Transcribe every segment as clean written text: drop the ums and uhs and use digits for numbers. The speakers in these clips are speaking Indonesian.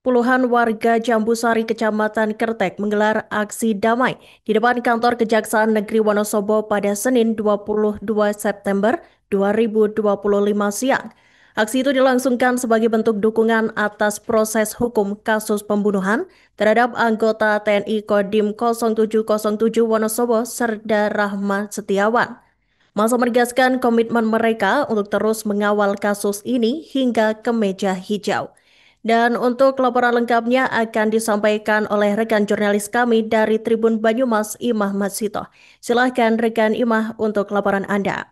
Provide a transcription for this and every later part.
Puluhan warga Jambusari, Kecamatan Kertek menggelar aksi damai di depan kantor Kejaksaan Negeri Wonosobo pada Senin 22 September 2025 siang. Aksi itu dilangsungkan sebagai bentuk dukungan atas proses hukum kasus pembunuhan terhadap anggota TNI Kodim 0707 Wonosobo Serda Rahma Setiawan. Masa menegaskan komitmen mereka untuk terus mengawal kasus ini hingga ke meja hijau. Dan untuk laporan lengkapnya akan disampaikan oleh rekan jurnalis kami dari Tribun Banyumas, Imah Masito. Silahkan rekan Imah untuk laporan Anda.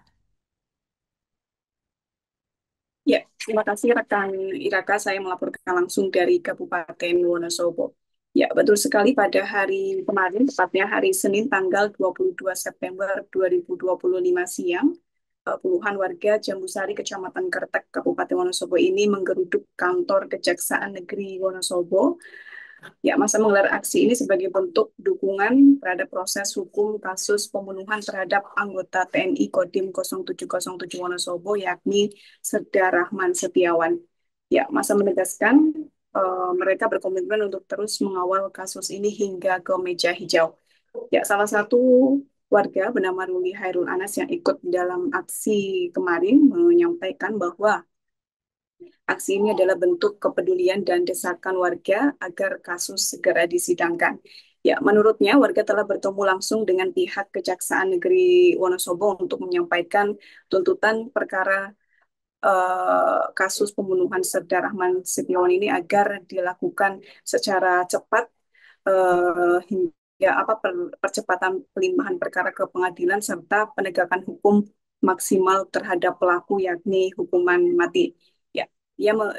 Ya, terima kasih rekan Iraka. Saya melaporkan langsung dari Kabupaten Wonosobo. Ya, betul sekali pada hari kemarin, tepatnya hari Senin tanggal 22 September 2025 siang, puluhan warga Jambusari, Kecamatan Kertek, Kabupaten Wonosobo ini menggeruduk kantor Kejaksaan Negeri Wonosobo. Ya, masa menggelar aksi ini sebagai bentuk dukungan terhadap proses hukum kasus pembunuhan terhadap anggota TNI Kodim 0707 Wonosobo, yakni Serda Rahman Setiawan. Ya, masa menegaskan mereka berkomitmen untuk terus mengawal kasus ini hingga ke meja hijau. Ya, salah satu warga bernama Ruli Hairul Anas yang ikut dalam aksi kemarin menyampaikan bahwa aksi ini adalah bentuk kepedulian dan desakan warga agar kasus segera disidangkan. Ya, menurutnya warga telah bertemu langsung dengan pihak Kejaksaan Negeri Wonosobo untuk menyampaikan tuntutan perkara kasus pembunuhan Serda Rahman Setiawan ini agar dilakukan secara cepat hingga percepatan pelimpahan perkara ke pengadilan serta penegakan hukum maksimal terhadap pelaku yakni hukuman mati. Ya,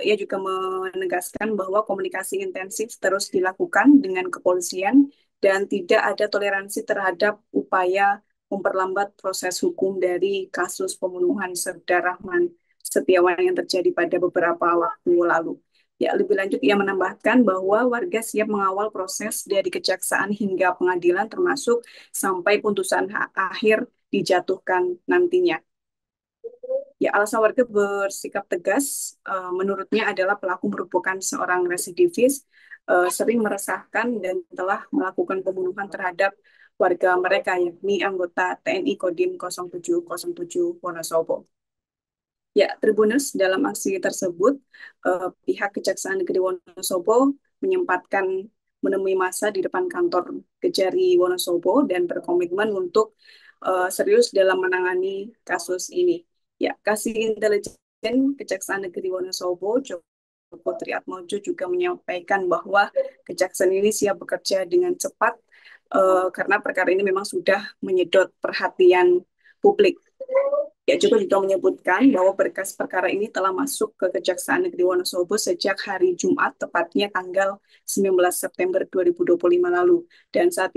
ia juga menegaskan bahwa komunikasi intensif terus dilakukan dengan kepolisian dan tidak ada toleransi terhadap upaya memperlambat proses hukum dari kasus pembunuhan Serda Rahman Setiawan yang terjadi pada beberapa waktu lalu. Ya, lebih lanjut ia menambahkan bahwa warga siap mengawal proses dari kejaksaan hingga pengadilan termasuk sampai putusan akhir dijatuhkan nantinya. Ya, alasan warga bersikap tegas menurutnya adalah pelaku merupakan seorang residivis, sering meresahkan dan telah melakukan pembunuhan terhadap warga mereka yakni anggota TNI Kodim 0707 Wonosobo. Ya, Tribuners, dalam aksi tersebut, pihak Kejaksaan Negeri Wonosobo menyempatkan menemui massa di depan kantor Kejari Wonosobo dan berkomitmen untuk serius dalam menangani kasus ini. Ya, Kasih Intelijen Kejaksaan Negeri Wonosobo, Joko Triatmojo juga menyampaikan bahwa kejaksaan ini siap bekerja dengan cepat karena perkara ini memang sudah menyedot perhatian publik. Ya, juga menyebutkan bahwa berkas perkara ini telah masuk ke Kejaksaan Negeri Wonosobo sejak hari Jumat, tepatnya tanggal 19 September 2025 lalu. Dan saat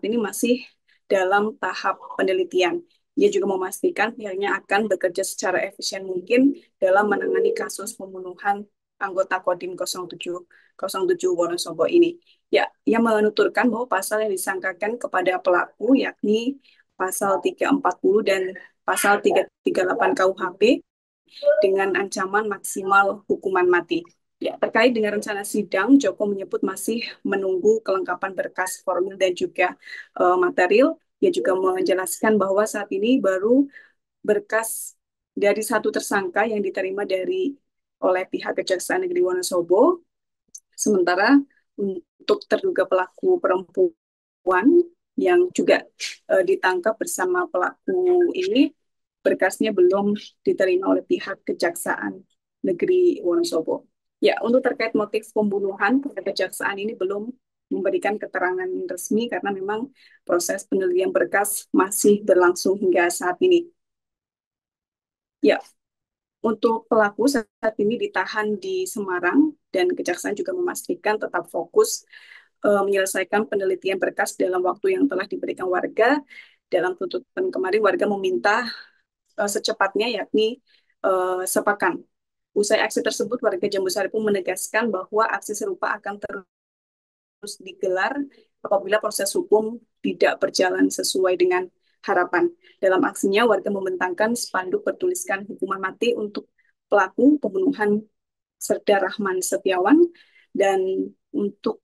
ini masih dalam tahap penelitian. Ia juga memastikan pihaknya akan bekerja secara efisien mungkin dalam menangani kasus pembunuhan anggota Kodim 0707 Wonosobo ini. Ya, ia menuturkan bahwa pasal yang disangkakan kepada pelaku yakni pasal 340 dan pasal 338 KUHP dengan ancaman maksimal hukuman mati. Ya, terkait dengan rencana sidang, Joko menyebut masih menunggu kelengkapan berkas formil dan juga material. Ia juga menjelaskan bahwa saat ini baru berkas dari satu tersangka yang diterima oleh pihak Kejaksaan Negeri Wonosobo. Sementara untuk terduga pelaku perempuan yang juga ditangkap bersama pelaku ini, berkasnya belum diterima oleh pihak Kejaksaan Negeri Wonosobo. Ya, untuk terkait motif pembunuhan, pihak Kejaksaan ini belum memberikan keterangan resmi karena memang proses penelitian berkas masih berlangsung hingga saat ini. Ya, untuk pelaku saat ini ditahan di Semarang dan Kejaksaan juga memastikan tetap fokus menyelesaikan penelitian berkas dalam waktu yang telah diberikan warga. Dalam tuntutan kemarin warga meminta secepatnya yakni sepekan. Usai aksi tersebut warga Jambusari pun menegaskan bahwa aksi serupa akan terus digelar apabila proses hukum tidak berjalan sesuai dengan harapan. Dalam aksinya, warga membentangkan spanduk bertuliskan hukuman mati untuk pelaku pembunuhan Serda Rahman Setiawan Dan untuk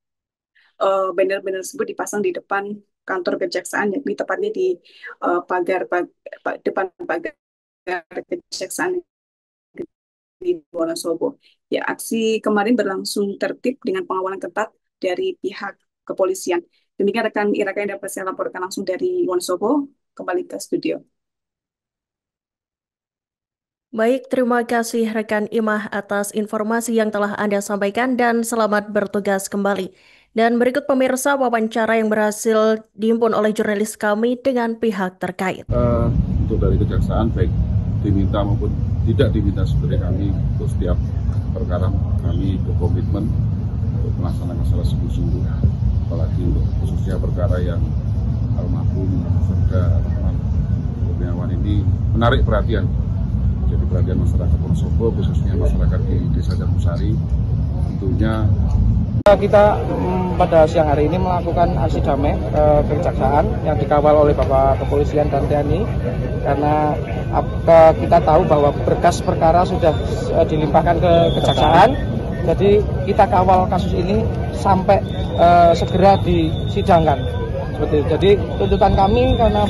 banner-banner tersebut dipasang di depan kantor kejaksaan, yakni tepatnya di depan pagar kejaksaan di Wonosobo. Ya, aksi kemarin berlangsung tertib dengan pengawalan ketat dari pihak kepolisian. Demikian rekan Iraka yang dapat saya laporkan langsung dari Wonosobo. Kembali ke studio. Baik, terima kasih rekan Imah atas informasi yang telah Anda sampaikan dan selamat bertugas kembali. Dan berikut pemirsa wawancara yang berhasil dihimpun oleh jurnalis kami dengan pihak terkait. Untuk dari kejaksaan, baik diminta maupun tidak diminta, sebenarnya kami untuk setiap perkara kami berkomitmen untuk melaksanakan secara sungguh-sungguh, apalagi untuk khususnya perkara yang almarhum Saudara Rahman Kurniawan ini menarik perhatian. Jadi perhatian masyarakat Wonosobo, khususnya masyarakat di Desa Jambusari. Tentunya kita pada siang hari ini melakukan aksi damai ke kejaksaan yang dikawal oleh Bapak Kepolisian dan TNI, karena kita tahu bahwa berkas perkara sudah dilimpahkan ke kejaksaan. Jadi kita kawal kasus ini sampai segera disidangkan. Seperti itu. Jadi tuntutan kami karena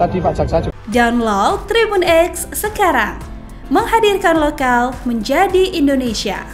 tadi Pak Jaksa juga. Download Tribun X sekarang, menghadirkan lokal menjadi Indonesia.